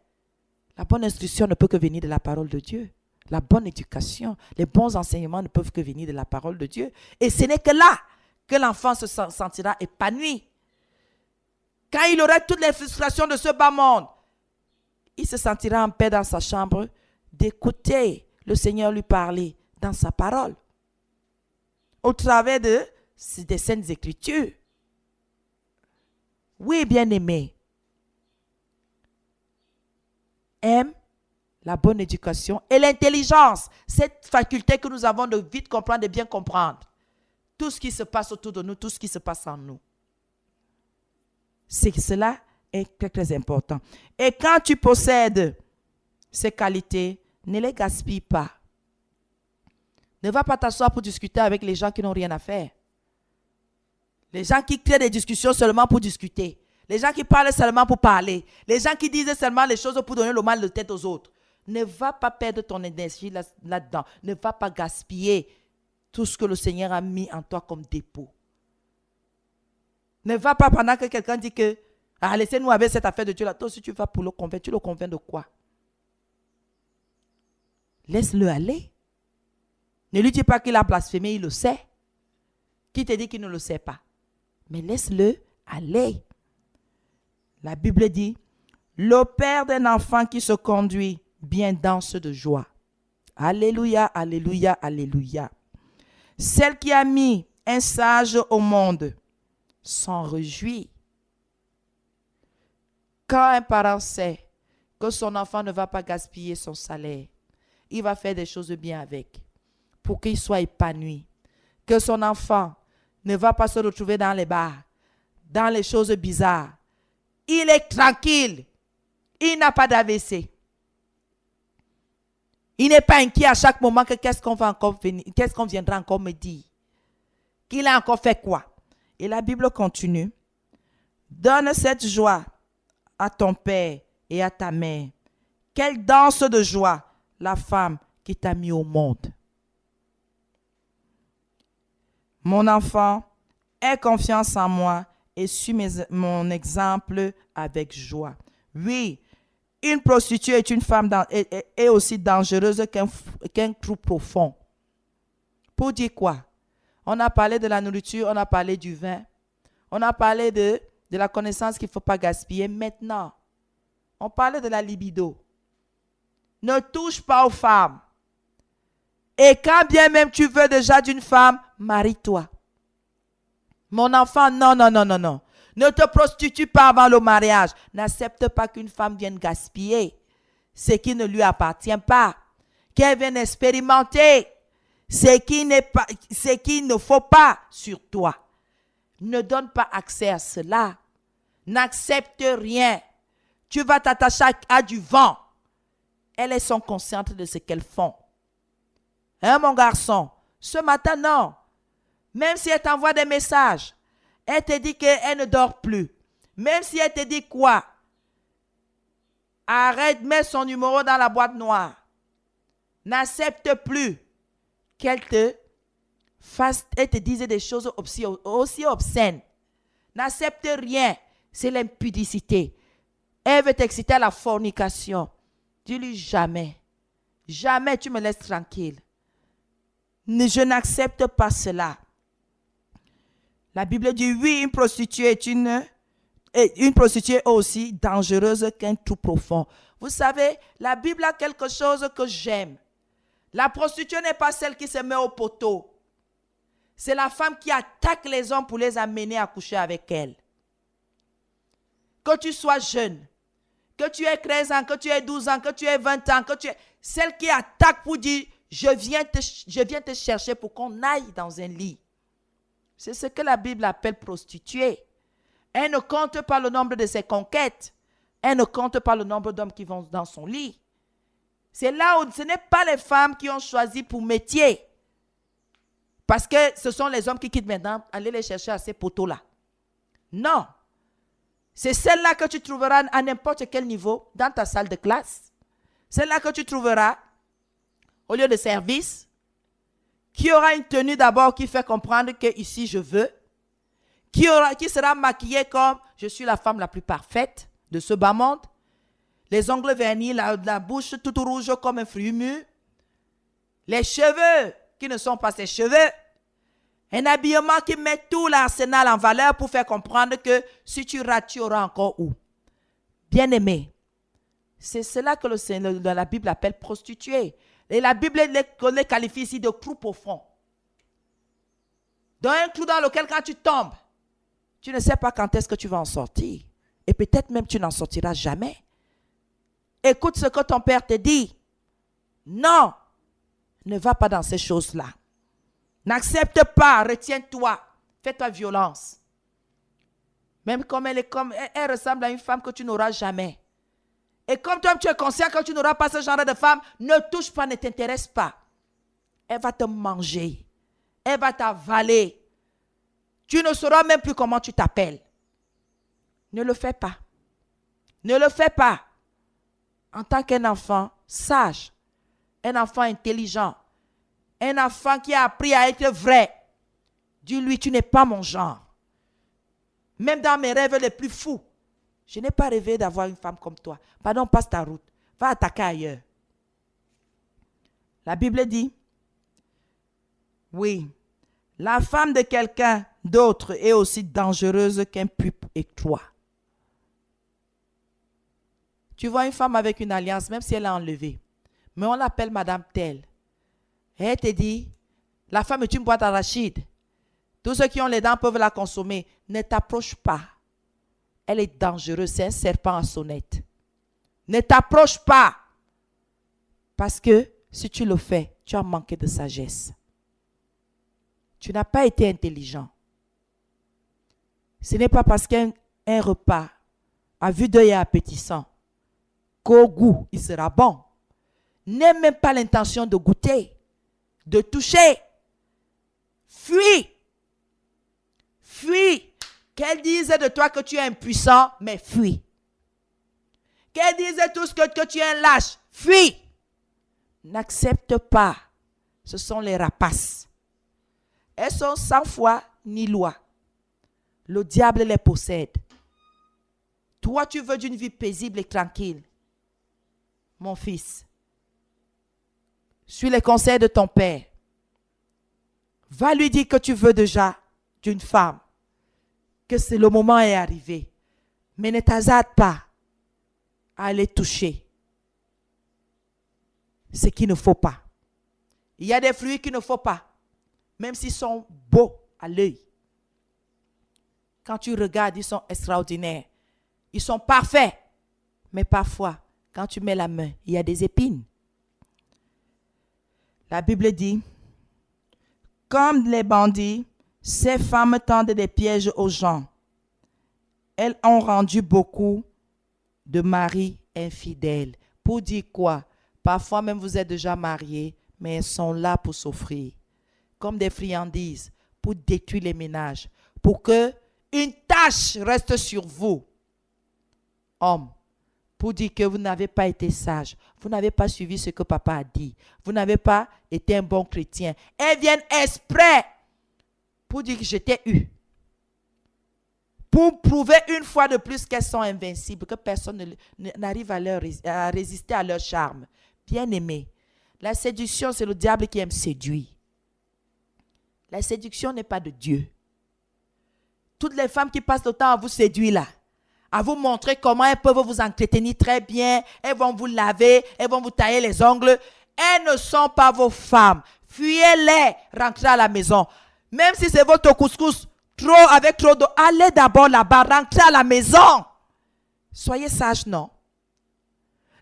Speaker 1: La bonne instruction ne peut que venir de la parole de Dieu. La bonne éducation, les bons enseignements ne peuvent que venir de la parole de Dieu. Et ce n'est que là que l'enfant se sentira épanoui. Quand il aura toutes les frustrations de ce bas monde, il se sentira en paix dans sa chambre d'écouter le Seigneur lui parler dans sa parole, au travers des saintes écritures. Oui, bien-aimé, aime la bonne éducation et l'intelligence, cette faculté que nous avons de vite comprendre, de bien comprendre tout ce qui se passe autour de nous, tout ce qui se passe en nous. C'est que cela est très, très important. Et quand tu possèdes ces qualités, ne les gaspille pas. Ne va pas t'asseoir pour discuter avec les gens qui n'ont rien à faire. Les gens qui créent des discussions seulement pour discuter. Les gens qui parlent seulement pour parler. Les gens qui disent seulement les choses pour donner le mal de tête aux autres. Ne va pas perdre ton énergie là-dedans. Ne va pas gaspiller tout ce que le Seigneur a mis en toi comme dépôt. Ne va pas pendant que quelqu'un dit que laissez-nous avec cette affaire de Dieu là. Toi, si tu vas pour le convaincre, tu le convaincs de quoi? Laisse-le aller. Ne lui dis pas qu'il a blasphémé, il le sait. Qui te dit qu'il ne le sait pas? Mais laisse-le aller. La Bible dit, le père d'un enfant qui se conduit bien danse de joie. Alléluia, alléluia, alléluia. Celle qui a mis un sage au monde s'en réjouit. Quand un parent sait que son enfant ne va pas gaspiller son salaire, il va faire des choses bien avec, pour qu'il soit épanoui. Que son enfant ne va pas se retrouver dans les bars, dans les choses bizarres. Il est tranquille. Il n'a pas d'AVC. Il n'est pas inquiet à chaque moment que qu'est-ce qu'on viendra encore me dire. Qu'il a encore fait quoi? Et la Bible continue. Donne cette joie à ton père et à ta mère. Quelle danse de joie la femme qui t'a mis au monde. Mon enfant, aie confiance en moi et suis mon exemple avec joie. Oui, une prostituée est une femme est aussi dangereuse qu'un trou profond. Pour dire quoi? On a parlé de la nourriture, on a parlé du vin, on a parlé de la connaissance qu'il ne faut pas gaspiller. Maintenant, on parlait de la libido. Ne touche pas aux femmes. Et quand bien même tu veux déjà d'une femme, marie-toi. Mon enfant, non, non, non, non, non. Ne te prostitue pas avant le mariage. N'accepte pas qu'une femme vienne gaspiller ce qui ne lui appartient pas. Qu'elle vienne expérimenter ce qu'il ne faut pas sur toi. Ne donne pas accès à cela. N'accepte rien. Tu vas t'attacher à du vent. Elles sont conscientes de ce qu'elles font. Hein, mon garçon? Ce matin, non. Même si elle t'envoie des messages, elle te dit qu'elle ne dort plus. Même si elle te dit quoi? Arrête, mets son numéro dans la boîte noire. N'accepte plus qu'elle te fasse, elle te dise des choses aussi obscènes. N'accepte rien. C'est l'impudicité. Elle veut t'exciter à la fornication. Dis-lui jamais. Jamais tu me laisses tranquille. Je n'accepte pas cela. La Bible dit, oui, une prostituée est aussi dangereuse qu'un trou profond. Vous savez, la Bible a quelque chose que j'aime. La prostituée n'est pas celle qui se met au poteau. C'est la femme qui attaque les hommes pour les amener à coucher avec elle. Que tu sois jeune, que tu aies 13 ans, que tu aies 12 ans, que tu aies 20 ans, que tu aies... Celle qui attaque pour dire, je viens te chercher pour qu'on aille dans un lit. C'est ce que la Bible appelle prostituée. Elle ne compte pas le nombre de ses conquêtes. Elle ne compte pas le nombre d'hommes qui vont dans son lit. C'est là où ce n'est pas les femmes qui ont choisi pour métier. Parce que ce sont les hommes qui quittent maintenant, aller les chercher à ces poteaux-là. Non. C'est celle-là que tu trouveras à n'importe quel niveau dans ta salle de classe. Celle-là que tu trouveras au lieu de service, qui aura une tenue d'abord qui fait comprendre que ici je veux, qui sera maquillée comme je suis la femme la plus parfaite de ce bas monde, les ongles vernis, la bouche toute rouge comme un fruit mûr, les cheveux qui ne sont pas ses cheveux, un habillement qui met tout l'arsenal en valeur pour faire comprendre que si tu rates, tu auras encore où. Bien-aimé, c'est cela que la Bible appelle prostituée. Et la Bible les qualifie ici de clous profonds. Dans un clou dans lequel quand tu tombes, tu ne sais pas quand est-ce que tu vas en sortir. Et peut-être même tu n'en sortiras jamais. Écoute ce que ton père te dit. Non, ne va pas dans ces choses-là. N'accepte pas, retiens-toi, fais-toi violence. Même comme elle ressemble à une femme que tu n'auras jamais. Et comme toi tu es conscient que tu n'auras pas ce genre de femme, ne touche pas, ne t'intéresse pas. Elle va te manger. Elle va t'avaler. Tu ne sauras même plus comment tu t'appelles. Ne le fais pas. Ne le fais pas. En tant qu'un enfant sage, un enfant intelligent, un enfant qui a appris à être vrai, dis-lui, tu n'es pas mon genre. Même dans mes rêves les plus fous, je n'ai pas rêvé d'avoir une femme comme toi. Pardon, passe ta route. Va attaquer ailleurs. La Bible dit, oui, la femme de quelqu'un d'autre est aussi dangereuse qu'un pupe étroit. Tu vois une femme avec une alliance, même si elle est enlevée, mais on l'appelle Madame Telle. Et elle te dit, la femme est une boîte d'arachide. Tous ceux qui ont les dents peuvent la consommer. Ne t'approche pas. Elle est dangereuse, c'est un serpent à sonnette. Ne t'approche pas. Parce que si tu le fais, tu as manqué de sagesse. Tu n'as pas été intelligent. Ce n'est pas parce qu'un repas, à vue d'œil et appétissant, qu'au goût, il sera bon. N'aie même pas l'intention de goûter, de toucher. Fuis. Fuis. Qu'elle dise de toi que tu es impuissant, mais fuis. Qu'elle dise tous que tu es un lâche, fuis. N'accepte pas. Ce sont les rapaces. Elles sont sans foi ni loi. Le diable les possède. Toi, tu veux d'une vie paisible et tranquille. Mon fils, suis les conseils de ton père. Va lui dire que tu veux déjà d'une femme, que c'est le moment est arrivé. Mais ne t'hasarde pas à aller toucher ce qu'il ne faut pas. Il y a des fruits qu'il ne faut pas, même s'ils sont beaux à l'œil. Quand tu regardes, ils sont extraordinaires. Ils sont parfaits. Mais parfois, quand tu mets la main, il y a des épines. La Bible dit, comme les bandits, ces femmes tendent des pièges aux gens. Elles ont rendu beaucoup de maris infidèles. Pour dire quoi? Parfois même vous êtes déjà mariés, mais elles sont là pour s'offrir. Comme des friandises, pour détruire les ménages. Pour que une tâche reste sur vous. Hommes, pour dire que vous n'avez pas été sage. Vous n'avez pas suivi ce que papa a dit. Vous n'avez pas été un bon chrétien. Elles viennent exprès pour dire que je t'ai eu. Pour prouver une fois de plus qu'elles sont invincibles, que personne n'arrive à résister à leur charme. Bien-aimé, la séduction, c'est le diable qui aime séduire. La séduction n'est pas de Dieu. Toutes les femmes qui passent le temps à vous séduire là, à vous montrer comment elles peuvent vous entretenir très bien, elles vont vous laver, elles vont vous tailler les ongles, elles ne sont pas vos femmes. Fuyez-les, rentrez à la maison. Même si c'est votre couscous, avec trop d'eau, allez d'abord là-bas, rentrez à la maison. Soyez sages, non?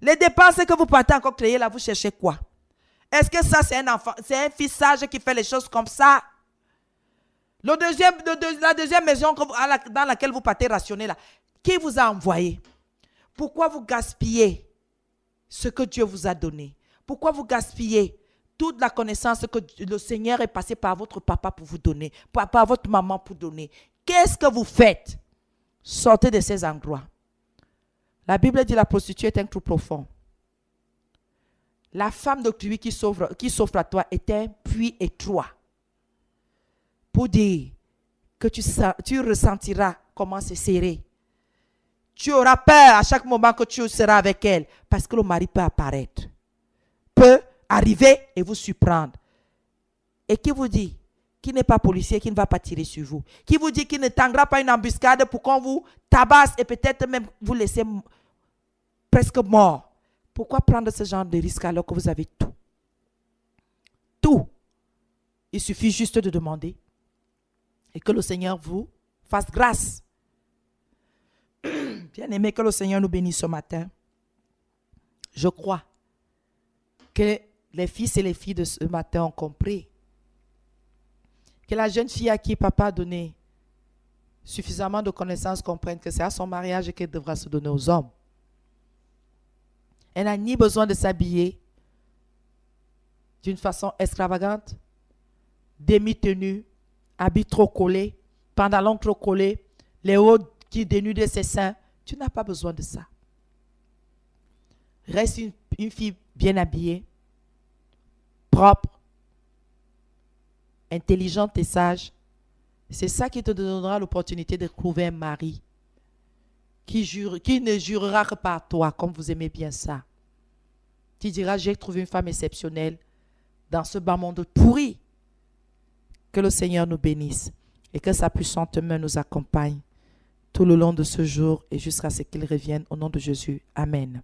Speaker 1: Les dépenses que vous partez encore créer là, vous cherchez quoi? Est-ce que ça c'est un enfant, c'est un fils sage qui fait les choses comme ça? La deuxième maison dans laquelle vous partez rationner là, qui vous a envoyé? Pourquoi vous gaspillez ce que Dieu vous a donné? Pourquoi vous gaspillez toute la connaissance que le Seigneur est passé par votre papa pour vous donner, par votre maman pour donner? Qu'est-ce que vous faites? Sortez de ces endroits. La Bible dit la prostituée est un trou profond. La femme d'autrui qui s'offre à toi est un puits étroit. Pour dire que tu ressentiras comment c'est serré. Tu auras peur à chaque moment que tu seras avec elle parce que le mari peut apparaître, peut arriver et vous surprendre. Et qui vous dit qu'il n'est pas policier, qu'il ne va pas tirer sur vous? Qui vous dit qu'il ne tendra pas une embuscade pour qu'on vous tabasse et peut-être même vous laisser presque mort? Pourquoi prendre ce genre de risque alors que vous avez tout? Tout. Il suffit juste de demander et que le Seigneur vous fasse grâce. Bien-aimé, que le Seigneur nous bénisse ce matin. Je crois que les fils et les filles de ce matin ont compris que la jeune fille à qui papa a donné suffisamment de connaissances comprenne que c'est à son mariage qu'elle devra se donner aux hommes. Elle n'a ni besoin de s'habiller d'une façon extravagante, demi-tenue, habits trop collés, pantalons trop collés, les hauts qui dénudent ses seins. Tu n'as pas besoin de ça. Reste une fille bien habillée, propre, intelligente et sage. C'est ça qui te donnera l'opportunité de trouver un mari qui ne jurera que par toi, comme vous aimez bien ça. Qui dira, j'ai trouvé une femme exceptionnelle dans ce bas monde pourri. Que le Seigneur nous bénisse et que sa puissante main nous accompagne tout le long de ce jour et jusqu'à ce qu'il revienne au nom de Jésus. Amen.